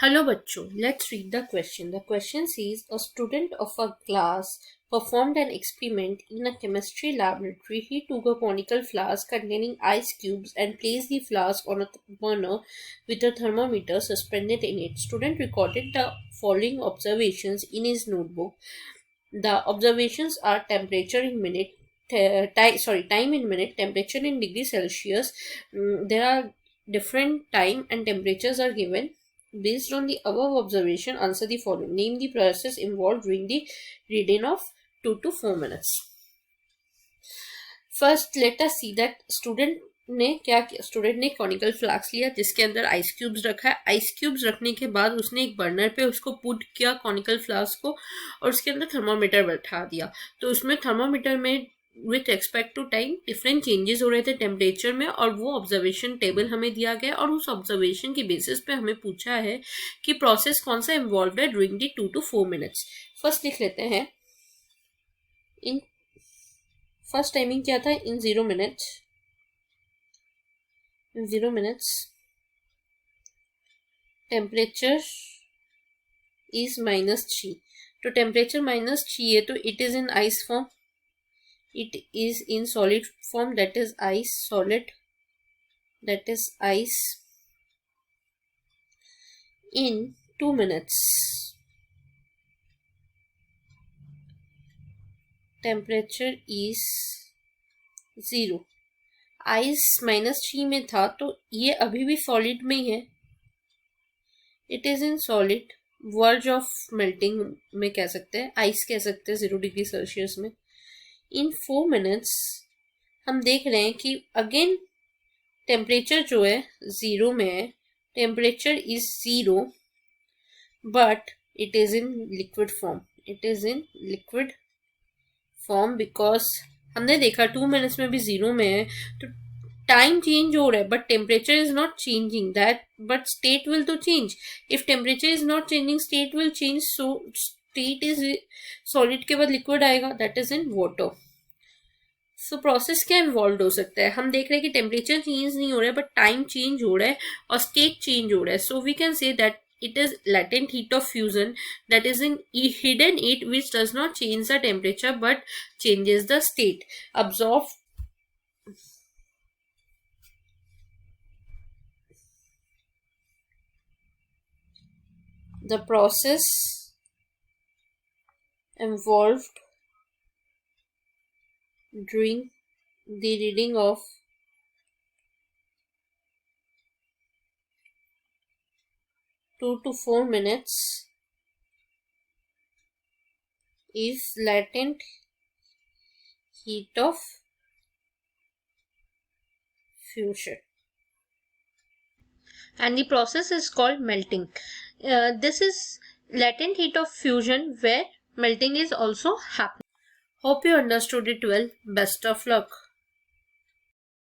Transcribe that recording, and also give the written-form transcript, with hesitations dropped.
Hello बच्चों, let's read the question. The question says a student of a class performed an experiment in a chemistry laboratory. He took a conical flask containing ice cubes and placed the flask on a burner with a thermometer suspended in it. Student recorded the following observations in his notebook. The observations are temperature in minute, time in minute, temperature in degree Celsius. There are different time and temperatures are given. Based on the above observation, answer the following. Name the process involved during the reading of 2 to 4 minutes. First, let us see that student ने क्या किया. Student ने conical flask लिया जिसके अंदर ice cubes रखा है. Ice cubes रखने के बाद उसने एक बर्नर पे उसको पुट किया कॉनिकल फ्लास्क को और उसके अंदर थर्मोमीटर बैठा दिया. तो उसमें थर्मोमीटर में with respect to time different changes हो रहे थे टेम्परेचर में और वो ऑब्जर्वेशन टेबल हमें दिया गया और उस ऑब्जर्वेशन के बेसिस पे हमें पूछा है कि प्रोसेस कौन सा इन्वॉल्व है during the 2 to 4 minutes. First लिख लेते हैं. इन फर्स्ट टाइमिंग क्या था? इन 0 minutes टेम्परेचर इज -3. तो टेम्परेचर -3 है तो it is in ice form. It is in solid form, that is ice. Solid, that is ice. In 2 minutes temperature is 0. Ice -3 में था तो ये अभी भी सॉलिड में ही है. It is in solid, verge of melting में कह सकते हैं, आइस कह सकते हैं 0 डिग्री सेल्सियस में. इन 4 मिनट्स हम देख रहे हैं कि अगेन टेम्परेचर जो है 0 में है. Temperature is 0 but it is in liquid form. It is in liquid form because हमने देखा 2 मिनट्स में भी 0 में है तो टाइम चेंज हो रहा है but temperature is not changing that. But state will तो change. If temperature is not changing state will change. So state is solid के बाद लिक्विड आएगा, that is in water. So process क्या involve हो सकता है? हम देख रहे हैं कि टेम्परेचर चेंज नहीं हो रहा है बट टाइम चेंज हो रहा है और स्टेट चेंज हो रहा है. So we can say that it is latent heat of fusion that is in hidden heat which does not change the temperature but changes the state. Absorb the process involved during the reading of 2 to 4 minutes is latent heat of fusion and the process is called melting. This is latent heat of fusion where melting is also happening. Hope you understood it well. Best of luck.